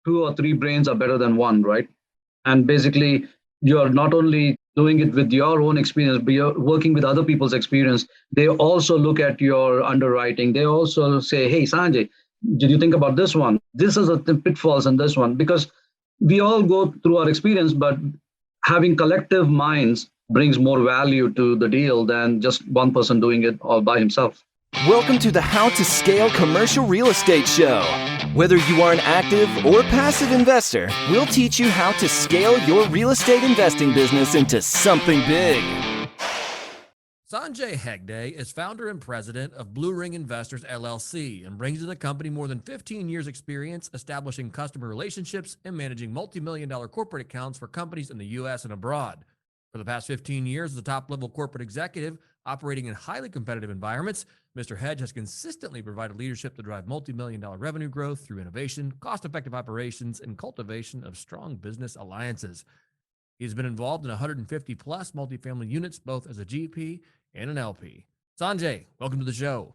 two or three brains are better than one, right? And basically, you're not only doing it with your own experience, but you're working with other people's experience. They also look at your underwriting. They also say, hey, Sanjay, did you think about this one? This is the pitfalls in this one, because we all go through our experience, but having collective minds brings more value to the deal than just one person doing it all by himself. Welcome to the How to Scale Commercial Real Estate Show. Whether you are an active or passive investor, we'll teach you how to scale your real estate investing business into something big. Sanjay Hegde is founder and president of Blue Ring Investors LLC and brings to the company more than 15 years experience establishing customer relationships and managing multi-million-dollar corporate accounts for companies in the U.S. and abroad. For the past 15 years as a top-level corporate executive operating in highly competitive environments, Mr. Hedge has consistently provided leadership to drive multi-million-dollar revenue growth through innovation, cost-effective operations, and cultivation of strong business alliances. He's been involved in 150-plus multifamily units, both as a GP and an LP. Sanjay, welcome to the show.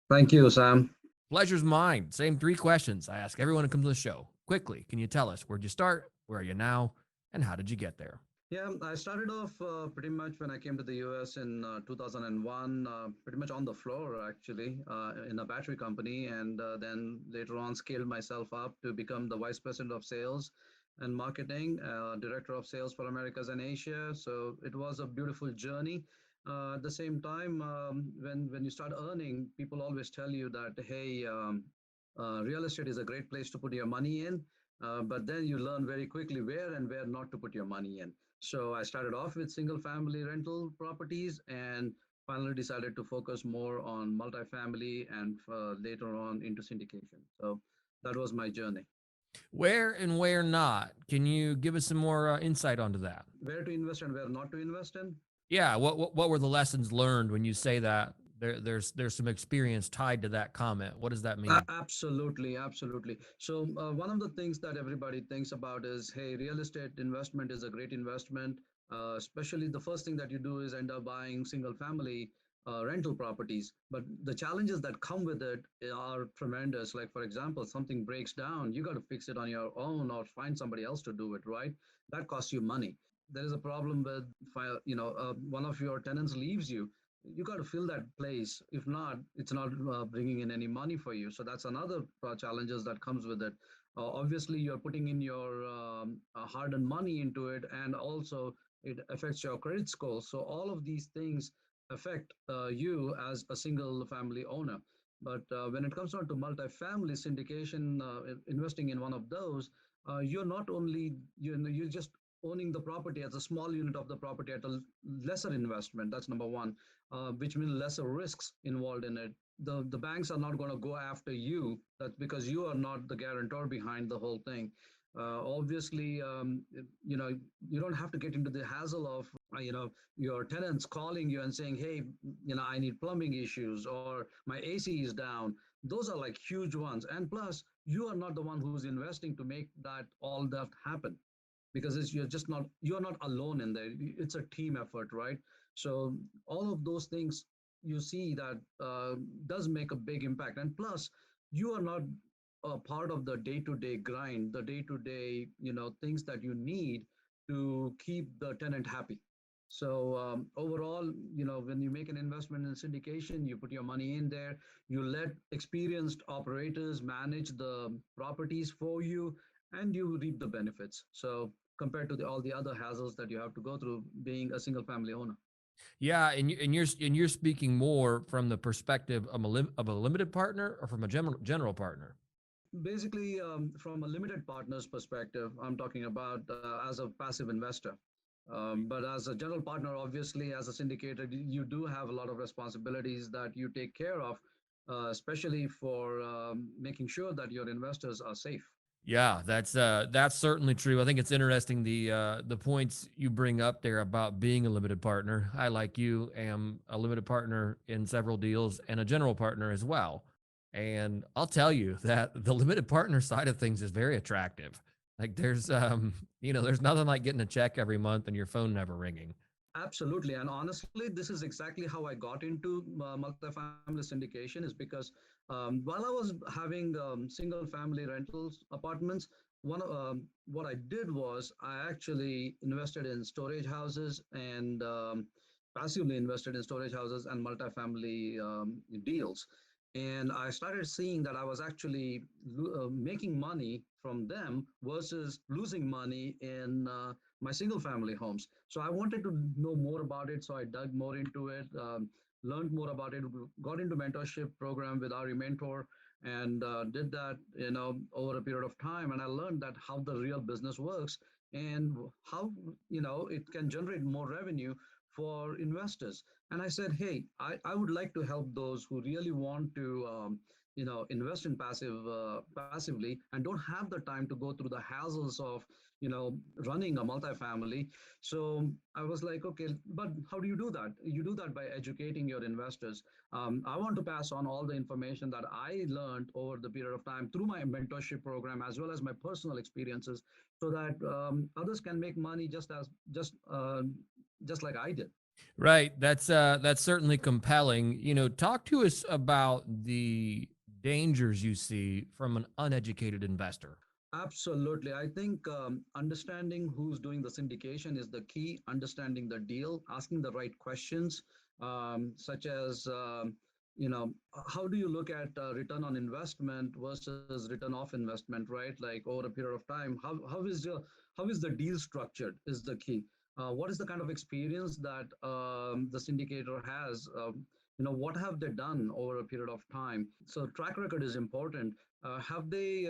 Thank you, Sam. Pleasure's mine. Same three questions I ask everyone who comes to the show. Quickly, can you tell us where'd you start, where are you now, and how did you get there? Yeah, I started off pretty much when I came to the US in 2001, pretty much on the floor, actually, in a battery company. And then later on, scaled myself up to become the vice president of sales and marketing, director of sales for Americas and Asia. So it was a beautiful journey. At the same time, when you start earning, people always tell you that, hey, real estate is a great place to put your money in. But then you learn very quickly where and where not to put your money in. So I started off with single family rental properties and finally decided to focus more on multifamily and later on into syndication. So that was my journey. Where and where not? Can you give us some more insight onto that? Where to invest and where not to invest in? Yeah, what were the lessons learned when you say that? There's some experience tied to that comment. What does that mean? Absolutely, absolutely. So one of the things that everybody thinks about is, hey, real estate investment is a great investment. Especially the first thing that you do is end up buying single family rental properties. But the challenges that come with it are tremendous. Like, for example, something breaks down, you got to fix it on your own or find somebody else to do it, right? That costs you money. There is a problem with, one of your tenants leaves you. You got to fill that place. If not, it's not bringing in any money for you. So that's another challenges that comes with it. Obviously, you're putting in your hard-earned money into it, and also it affects your credit score. So all of these things affect you as a single family owner. But when it comes down to multifamily syndication, investing in one of those, you're not only, you're just owning the property as a small unit of the property at a lesser investment. That's number one, which means lesser risks involved in it. The banks are not going to go after you. That's because you are not the guarantor behind the whole thing. Obviously, you don't have to get into the hassle of, your tenants calling you and saying, hey, I need plumbing issues or my AC is down. Those are like huge ones. And plus, you are not the one who's investing to make all that happen, because you're not alone in there. It's a team effort, right? So all of those things, you see that does make a big impact. And plus, you are not a part of the day-to-day grind, the day-to-day things that you need to keep the tenant happy. So overall, when you make an investment in syndication, you put your money in there, you let experienced operators manage the properties for you, and you reap the benefits. So compared to all the other hassles that you have to go through being a single family owner. Yeah, and you're speaking more from the perspective of a limited partner or from a general partner. Basically, from a limited partner's perspective, I'm talking about as a passive investor. But as a general partner, obviously, as a syndicator, you do have a lot of responsibilities that you take care of, especially for making sure that your investors are safe. Yeah, that's certainly true. I think it's interesting the points you bring up there about being a limited partner. I, like you, am a limited partner in several deals and a general partner as well. And I'll tell you that the limited partner side of things is very attractive. Like there's nothing like getting a check every month and your phone never ringing. Absolutely. And honestly, this is exactly how I got into multifamily syndication, is because while I was having single family rentals apartments, what I did was I actually invested in storage houses and passively invested in storage houses and multifamily deals. And I started seeing that I was actually making money from them versus losing money in my single family homes. So I wanted to know more about it. So I dug more into it, learned more about it, got into mentorship program with our mentor, and did that over a period of time. And I learned that how the real business works and how it can generate more revenue for investors. And I said, hey, I would like to help those who really want to invest in passively and don't have the time to go through the hassles of running a multifamily. So I was like, okay, but how do you do that? You do that by educating your investors. I want to pass on all the information that I learned over the period of time through my mentorship program as well as my personal experiences, so that others can make money just like I did. Right. That's certainly compelling. Talk to us about the dangers you see from an uneducated investor. Absolutely. I think understanding who's doing the syndication is the key, understanding the deal, asking the right questions, such as, how do you look at return on investment versus return off investment, right? Like over a period of time, how is the deal structured is the key. What is the kind of experience that the syndicator has? What have they done over a period of time? So track record is important. Have they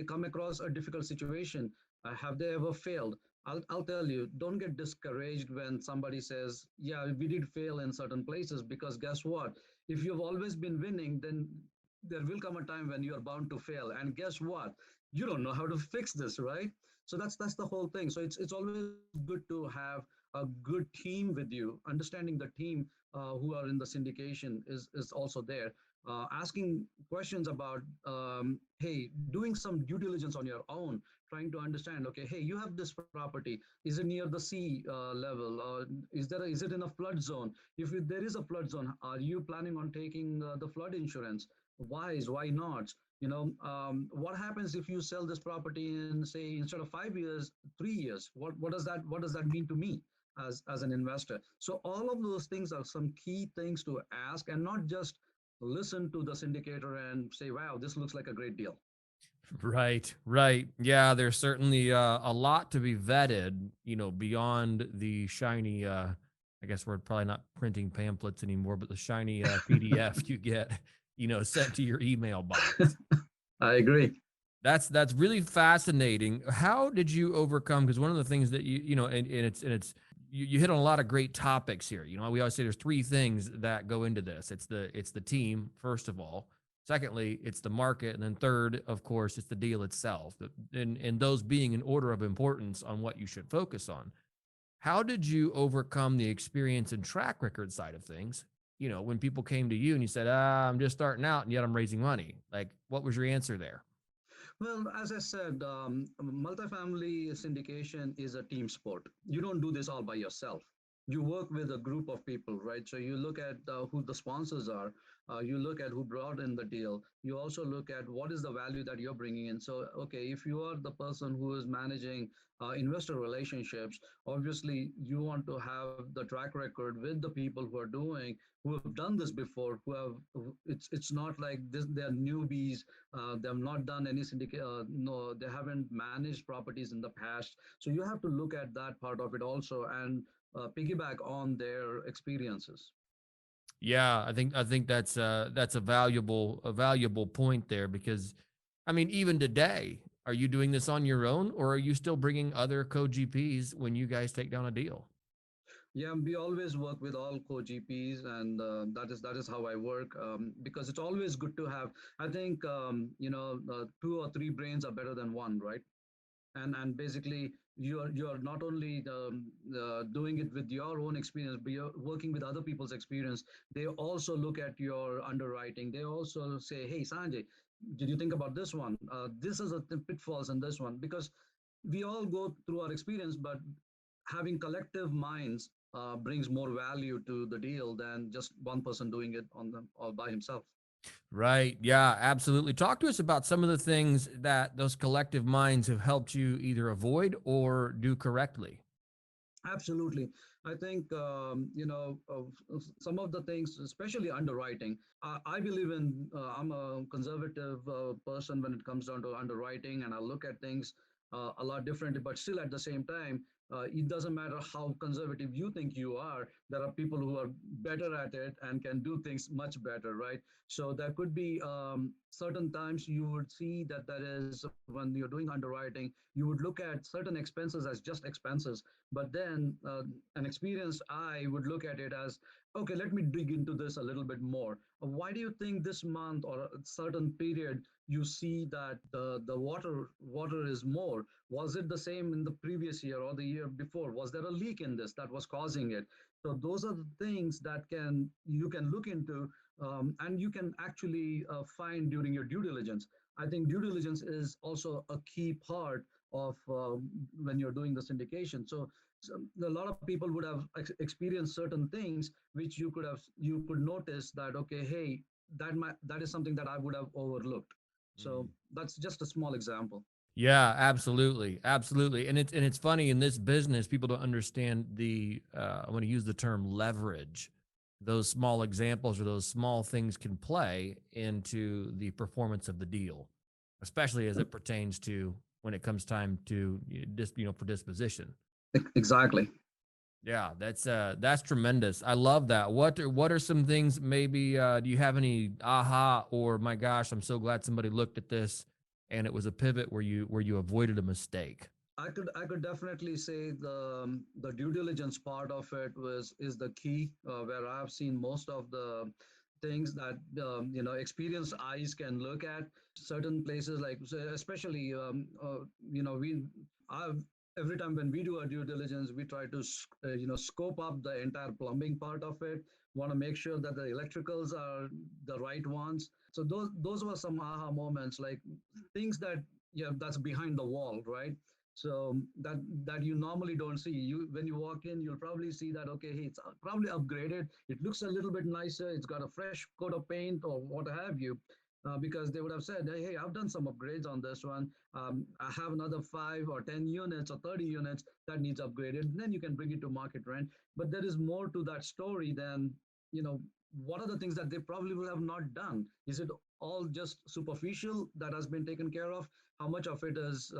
come across a difficult situation? Have they ever failed? I'll tell you, don't get discouraged when somebody says, yeah, we did fail in certain places, because guess what? If you've always been winning, then there will come a time when you are bound to fail. And guess what? You don't know how to fix this, right? So that's the whole thing. So it's always good to have a good team with you. Understanding the team who are in the syndication is also there. Asking questions about, hey, doing some due diligence on your own, trying to understand, okay, hey, you have this property, is it near the sea level, or is it in a flood zone? If there is a flood zone, are you planning on taking the flood insurance? Why not? What happens if you sell this property in, say, instead of 5 years, 3 years? What does that mean to me as an investor? So all of those things are some key things to ask, and not just listen to the syndicator and say, wow, this looks like a great deal. Right, right. Yeah, there's certainly a lot to be vetted, beyond the shiny, I guess we're probably not printing pamphlets anymore, but the shiny PDF you get, sent to your email box. I agree. That's really fascinating. How did you overcome? Because one of the things that and it's you hit on a lot of great topics here. We always say there's three things that go into this. It's the team, first of all. Secondly, it's the market, and then third, of course, it's the deal itself. And those being in order of importance on what you should focus on. How did you overcome the experience and track record side of things? When people came to you and you said, I'm just starting out and yet I'm raising money. Like, what was your answer there? Well, as I said, multifamily syndication is a team sport. You don't do this all by yourself. You work with a group of people, right? So you look at who the sponsors are. You look at who brought in the deal. You also look at what is the value that you're bringing in. So, okay, if you are the person who is managing investor relationships, obviously you want to have the track record with the people who are doing, who have done this before, it's not like this, they're newbies. They have not done any syndicate. No, they haven't managed properties in the past. So you have to look at that part of it also, and piggyback on their experiences. Yeah, I think that's a valuable point there because, I mean, even today, are you doing this on your own or are you still bringing other co-GPs when you guys take down a deal? Yeah, we always work with all co-GPs, and that is how I work, because it's always good to have. I think two or three brains are better than one, right? And basically you're not only doing it with your own experience, but you're working with other people's experience. They also look at your underwriting. They also say, hey, Sanjay, did you think about this one? This is the pitfalls in this one, because we all go through our experience, but having collective minds brings more value to the deal than just one person doing it on them or by himself. Right. Yeah, absolutely. Talk to us about some of the things that those collective minds have helped you either avoid or do correctly. Absolutely. I think, some of the things, especially underwriting, I believe in, I'm a conservative person when it comes down to underwriting, and I look at things a lot differently, but still at the same time, it doesn't matter how conservative you think you are. There are people who are better at it and can do things much better, right? So there could be certain times you would see that there is, when you're doing underwriting, you would look at certain expenses as just expenses, but then an experienced eye would look at it as, okay, let me dig into this a little bit more. Why do you think this month or a certain period you see that the water is more? Was it the same in the previous year or the year before? Was there a leak in this that was causing it? So those are the things that can you can look into, and you can actually find during your due diligence. I think due diligence is also a key part of when you're doing the syndication. So a lot of people would have experienced certain things which you could notice that, okay, hey, that is something that I would have overlooked. So that's just a small example. Yeah, absolutely, absolutely, and it's funny in this business, people don't understand the. I want to use the term leverage. Those small examples or those small things can play into the performance of the deal, especially as it pertains to when it comes time to for disposition. Exactly. Yeah, that's tremendous. I love that. What are some things maybe do you have any aha or my gosh, I'm so glad somebody looked at this and it was a pivot where you avoided a mistake? I could definitely say the due diligence part of it was is the key, where I've seen most of the things that experienced eyes can look at. Certain places, like, so especially, we I've every time when we do our due diligence, we try to scope up the entire plumbing part of it. Want to make sure that the electricals are the right ones. So those were some aha moments, like things that, yeah, that's behind the wall, right? So that you normally don't see. You When you walk in, you'll probably see that, okay, hey, it's probably upgraded, it looks a little bit nicer, it's got a fresh coat of paint or what have you, because they would have said, hey, I've done some upgrades on this one. I have another 5 or 10 units or 30 units that needs upgraded. Then you can bring it to market rent. But there is more to that story than, you know what are the things that they probably will have not done. Is it all just superficial that has been taken care of? How much of it is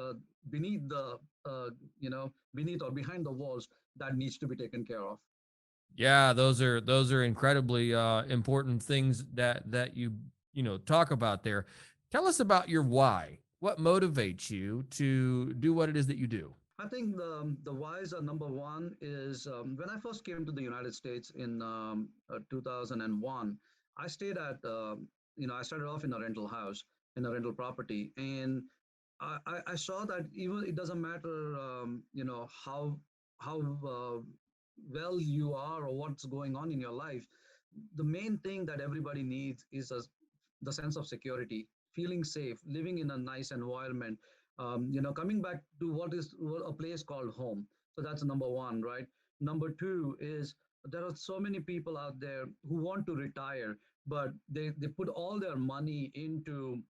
beneath the beneath or behind the walls that needs to be taken care of? Yeah, those are incredibly important things that you talk about there. Tell us about your why. What motivates you to do what it is that you do? I think the whys are, number one is, when I first came to the United States in 2001. I stayed at I started off in a rental house, in a rental property, and I saw that even it doesn't matter, how well you are or what's going on in your life. The main thing that everybody needs is the sense of security, feeling safe, living in a nice environment, coming back to what a place called home. So that's number one, right? Number two is, there are so many people out there who want to retire, but they put all their money into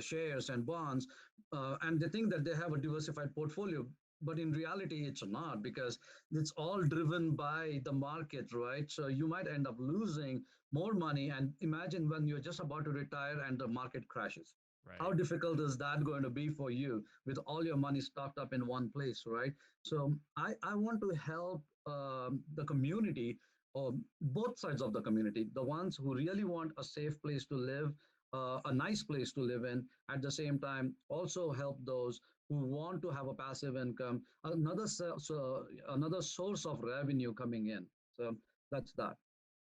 shares and bonds, and they think that they have a diversified portfolio. But in reality, it's not, because it's all driven by the market, right? So you might end up losing more money. And imagine when you're just about to retire and the market crashes. How Right. difficult is that going to be for you with all your money stocked up in one place, right? So I want to help the community, or both sides of the community, the ones who really want a safe place to live, a nice place to live in, at the same time also help those who want to have a passive income, another source of revenue coming in. So that's that.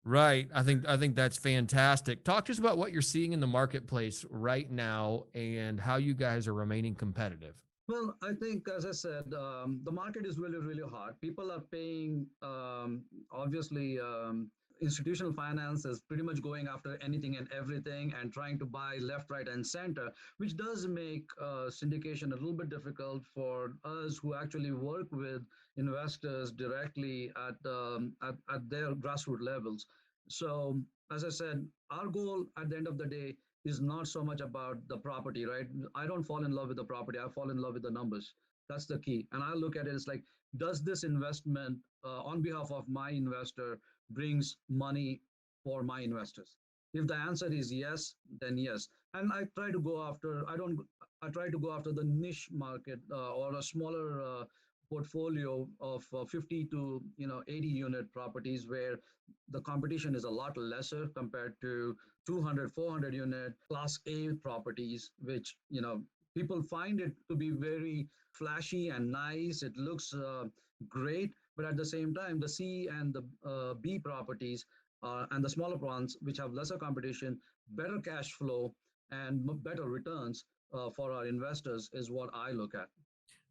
Right. I think that's fantastic. Talk to us about what you're seeing in the marketplace right now and how you guys are remaining competitive. Well, I think, as I said, the market is really, really hard. People are paying, obviously, institutional finance is pretty much going after anything and everything and trying to buy left, right, and center, which does make syndication a little bit difficult for us who actually work with investors directly at their grassroots levels. So, as I said, our goal at the end of the day is not so much about the property, right? I don't fall in love with the property. I fall in love with the numbers. That's the key. And I look at it as like, does this investment on behalf of my investor brings money for my investors? If the answer is yes, then yes. And I try to go after, I try to go after the niche market or a smaller portfolio of 50 to 80 unit properties where the competition is a lot lesser compared to 200, 400 unit class A properties, which people find it to be very flashy and nice. It looks great, but at the same time the C and the B properties and the smaller ones which have lesser competition, better cash flow, and better returns for our investors is what I look at.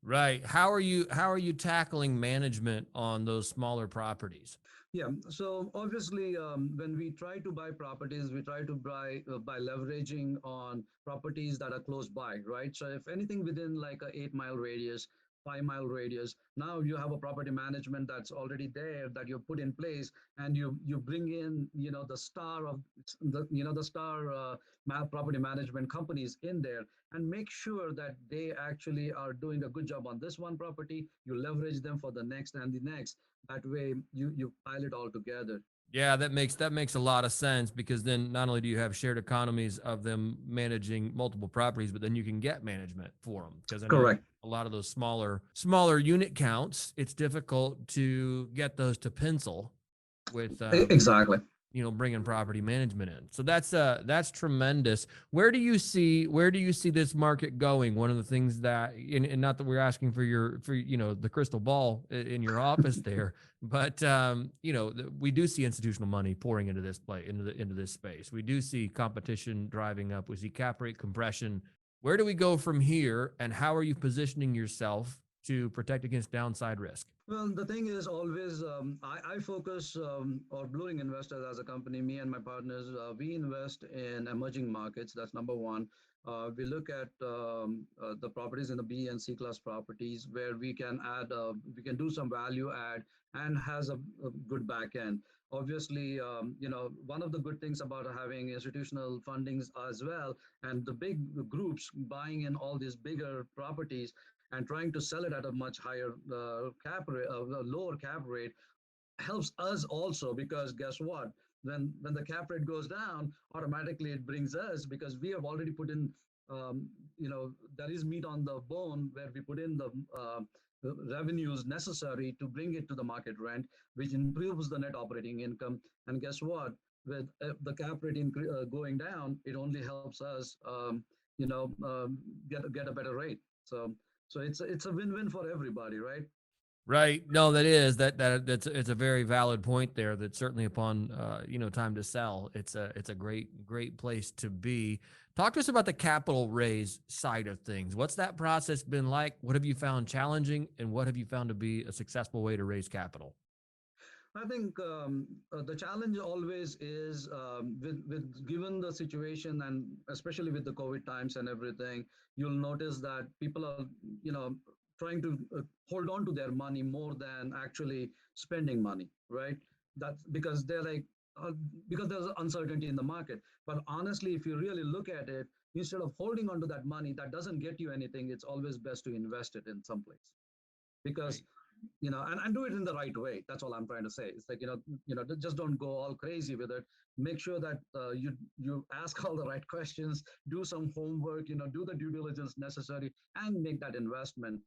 Right. How are you tackling management on those smaller properties? Yeah. So obviously, when we try to buy properties, we try to buy by leveraging on properties that are close by, right? So if anything within like a 8 mile radius, 5 mile radius, now you have a property management that's already there that you put in place, and you bring in the star of the star property management companies in there, and make sure that they actually are doing a good job on this one property. You leverage them for the next and the next. That way you pile it all together. Yeah, that makes a lot of sense because then not only do you have shared economies of them managing multiple properties, but then you can get management for them because I know Correct. a lot of those smaller unit counts, it's difficult to get those to pencil with Exactly. bringing property management in. So that's tremendous. Where do you see this market going? One of the things that, and not that we're asking for the crystal ball in your office there, but we do see institutional money pouring into this play into this space. We do see competition driving up. We see cap rate compression. Where do we go from here, and how are you positioning yourself to protect against downside risk? Well, the thing is always, I focus, or Blue Investors as a company, me and my partners, we invest in emerging markets. That's number one. We look at the properties in the B and C class properties where we can do some value add and has a good back end. Obviously, one of the good things about having institutional fundings as well, and the big groups buying in all these bigger properties and trying to sell it at a much higher cap rate, lower cap rate, helps us also, because guess what? When the cap rate goes down, automatically it brings us, because we have already put in, there is meat on the bone where we put in the revenues necessary to bring it to the market rent, which improves the net operating income. And guess what? With the cap rate going down, it only helps us, get a better rate. So it's a win-win for everybody, right? Right. No, that's it's a very valid point there. That certainly upon time to sell, it's a great place to be. Talk to us about the capital raise side of things. What's that process been like? What have you found challenging, and what have you found to be a successful way to raise capital? I think the challenge always is, with given the situation, and especially with the COVID times and everything, you'll notice that people are, trying to hold on to their money more than actually spending money, right? That's because they're like, uh, because there's uncertainty in the market. But honestly, if you really look at it, instead of holding on to that money that doesn't get you anything, it's always best to invest it in some place, because Right. and do it in the right way. That's all I'm trying to say. It's like, just don't go all crazy with it. Make sure that you ask all the right questions, do some homework, do the due diligence necessary, and make that investment.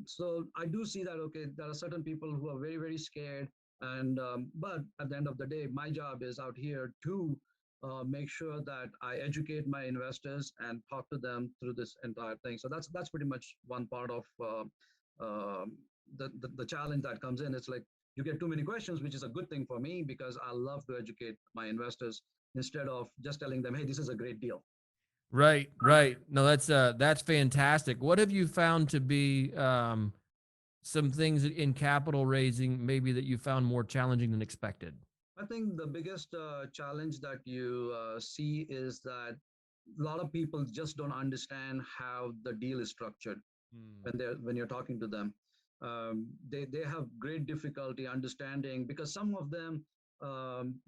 So I do see that, okay, there are certain people who are very, very scared, and but at the end of the day, my job is out here to make sure that I educate my investors and talk to them through this entire thing. So that's pretty much one part of the challenge that comes in. It's like you get too many questions, which is a good thing for me, because I love to educate my investors instead of just telling them, hey, this is a great deal. Right. Right. No, that's fantastic. What have you found to be some things in capital raising maybe that you found more challenging than expected? I think the biggest challenge that you see is that a lot of people just don't understand how the deal is structured when you're talking to them. They have great difficulty understanding, because some of them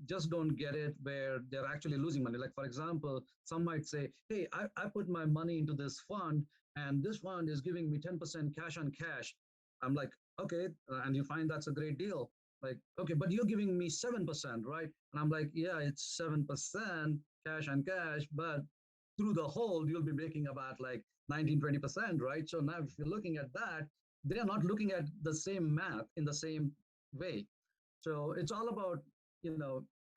just don't get it where they're actually losing money. Like, for example, some might say, hey, I put my money into this fund, and this fund is giving me 10% cash on cash. I'm like, okay, and you find that's a great deal. Like, okay, but you're giving me 7%, right? And I'm like, yeah, it's 7% cash on cash, but through the hold, you'll be making about like 19, 20%, right? So now if you're looking at that, they are not looking at the same math in the same way. So it's all about,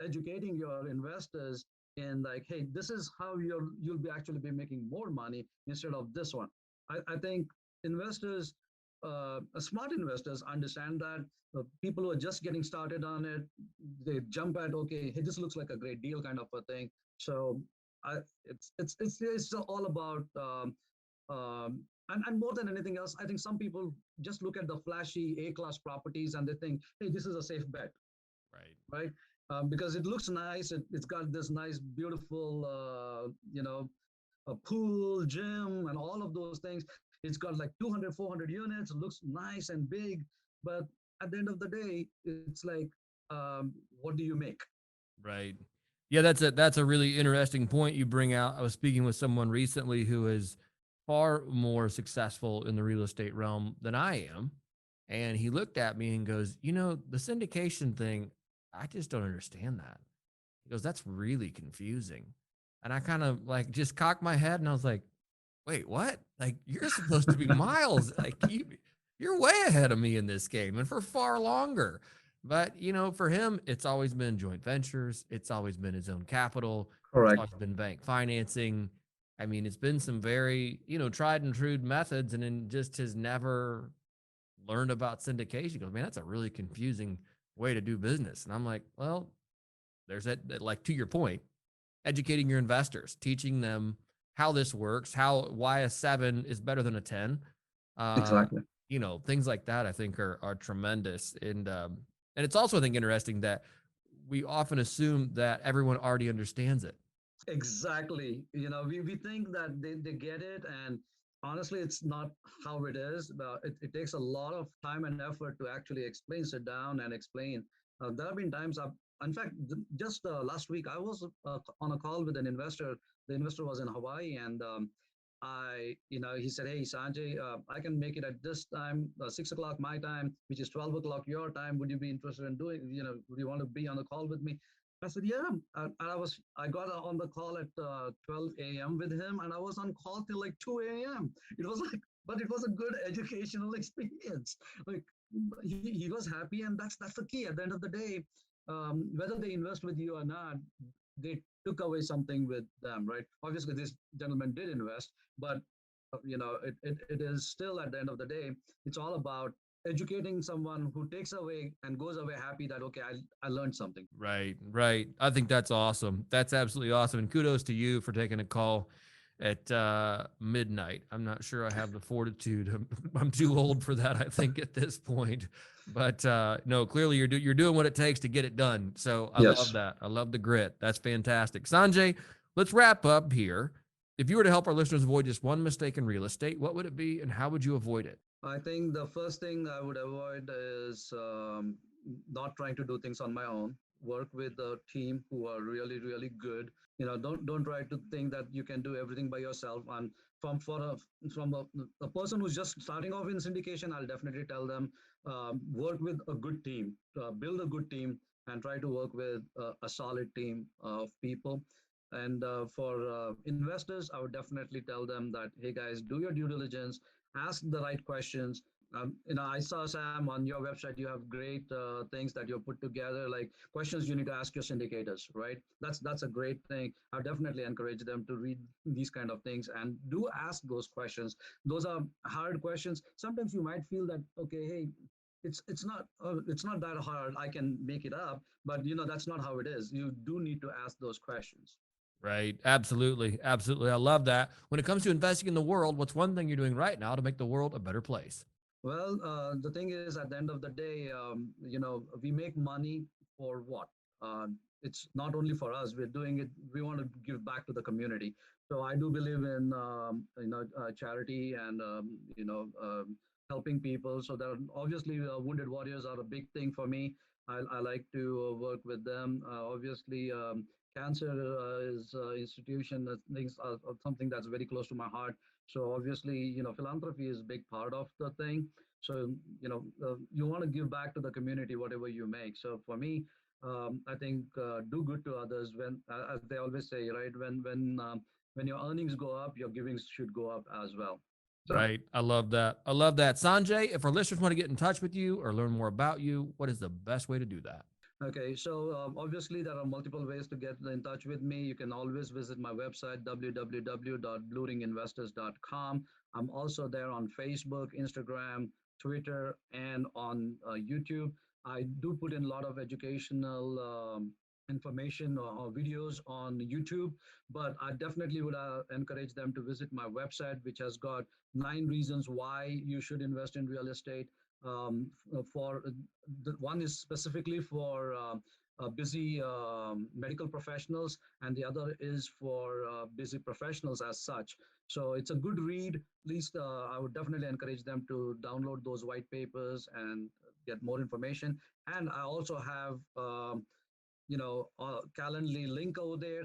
educating your investors in like, hey, this is how you'll be actually be making more money instead of this one. I think investors, smart investors understand that. People who are just getting started on it, they jump at, okay, hey, this looks like a great deal kind of a thing. So I, it's all about and more than anything else, I think some people just look at the flashy A-class properties and they think, hey, this is a safe bet, Right. right? Because it looks nice. It's got this nice, beautiful, a pool, gym, and all of those things. It's got like 200, 400 units. It looks nice and big. But at the end of the day, it's like, what do you make? Right. Yeah, that's a really interesting point you bring out. I was speaking with someone recently who is far more successful in the real estate realm than I am. And he looked at me and goes, the syndication thing, I just don't understand that. He goes, that's really confusing. And I kind of like just cocked my head and I was like, wait, what? Like you're supposed to be miles, like you're way ahead of me in this game and for far longer. But for him, it's always been joint ventures. It's always been his own capital. It's Correct. always been bank financing. I mean, it's been some very, tried and true methods, and then just has never learned about syndication. He goes, man, that's a really confusing way to do business. And I'm like, well, there's that, like to your point, educating your investors, teaching them how this works, why a 7 is better than a 10. Uh, Exactly. Things like that I think are tremendous. And it's also I think interesting that we often assume that everyone already understands it. Exactly. We think that they get it, and honestly, it's not how it is. It takes a lot of time and effort to actually explain, sit down and explain. There have been times in fact, just last week, I was on a call with an investor. The investor was in Hawaii, and he said, "Hey, Sanjay, I can make it at this time, 6 o'clock my time, which is 12 o'clock your time. Would you be interested in doing? Would you want to be on the call with me?" I said, yeah. And I got on the call at 12 a.m. with him, and I was on call till like 2 a.m. It was like, but it was a good educational experience. Like he was happy, and that's the key. At the end of the day, whether they invest with you or not, they took away something with them, right? Obviously, this gentleman did invest, but it is still at the end of the day, it's all about educating someone who takes away and goes away happy that okay, I learned something. Right, right. I think that's awesome. That's absolutely awesome. And kudos to you for taking a call at midnight. I'm not sure I have the fortitude. I'm too old for that, I think, at this point. But no, clearly you're doing what it takes to get it done. So I love Yes. that. I love the grit. That's fantastic. Sanjay, let's wrap up here. If you were to help our listeners avoid just one mistake in real estate, what would it be and how would you avoid it? I think the first thing I would avoid is not trying to do things on my own. Work with a team who are really, really good. Don't try to think that you can do everything by yourself. And from a person who's just starting off in syndication, I'll definitely tell them work with a good team, build a good team, and try to work with a solid team of people. And for investors, I would definitely tell them that, hey guys, do your due diligence, ask the right questions. I saw, Sam, on your website you have great things that you've put together, like questions you need to ask your syndicators, right? That's a great thing. I definitely encourage them to read these kind of things and do ask those questions. Those are hard questions. Sometimes you might feel that okay, hey, it's not that hard, I can make it up, but that's not how it is. You do need to ask those questions. Right. Absolutely. Absolutely. I love that. When it comes to investing in the world, what's one thing you're doing right now to make the world a better place? Well, the thing is, at the end of the day, we make money for what? it's not only for us. We're doing it. We want to give back to the community. So I do believe in charity and helping people. So that obviously wounded warriors are a big thing for me. I like to work with them. Obviously, cancer is institution that things are something that's very close to my heart. So obviously, philanthropy is a big part of the thing. So you want to give back to the community whatever you make. So for me, I think do good to others. When, as they always say, right? When your earnings go up, your givings should go up as well. So, Right. I love that. I love that. Sanjay, if our listeners want to get in touch with you or learn more about you, what is the best way to do that? okay, so obviously there are multiple ways to get in touch with me. You can always visit my website, www.blueringinvestors.com. I'm also there on Facebook, Instagram, Twitter, and on YouTube. I do put in a lot of educational information or videos on YouTube, but I definitely would encourage them to visit my website, which has got 9 reasons why you should invest in real estate. For the one is specifically for busy medical professionals, and the other is for busy professionals as such. So it's a good read. At least I would definitely encourage them to download those white papers and get more information. And I also have a Calendly link over there,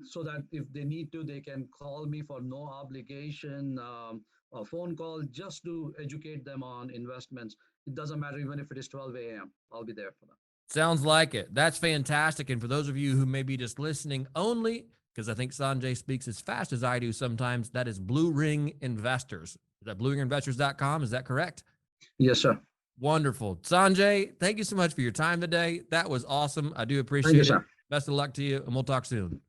so that if they need to, they can call me for no obligation, a phone call, just to educate them on investments. It doesn't matter even if it is 12 a.m. I'll be there for them. Sounds like it. That's fantastic. And for those of you who may be just listening only, because I think Sanjay speaks as fast as I do sometimes, that is Blue Ring Investors. Is that blueringinvestors.com? Is that correct? Yes, sir. Wonderful. Sanjay, thank you so much for your time today. That was awesome. I do appreciate Thank you, it. sir. Best of luck to you, and we'll talk soon.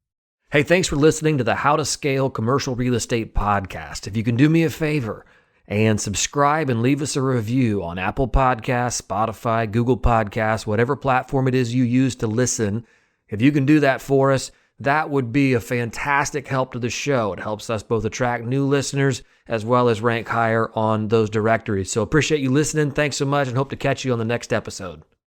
Hey, thanks for listening to the How to Scale Commercial Real Estate podcast. If you can do me a favor and subscribe and leave us a review on Apple Podcasts, Spotify, Google Podcasts, whatever platform it is you use to listen, if you can do that for us, that would be a fantastic help to the show. It helps us both attract new listeners as well as rank higher on those directories. So appreciate you listening. Thanks so much, and hope to catch you on the next episode.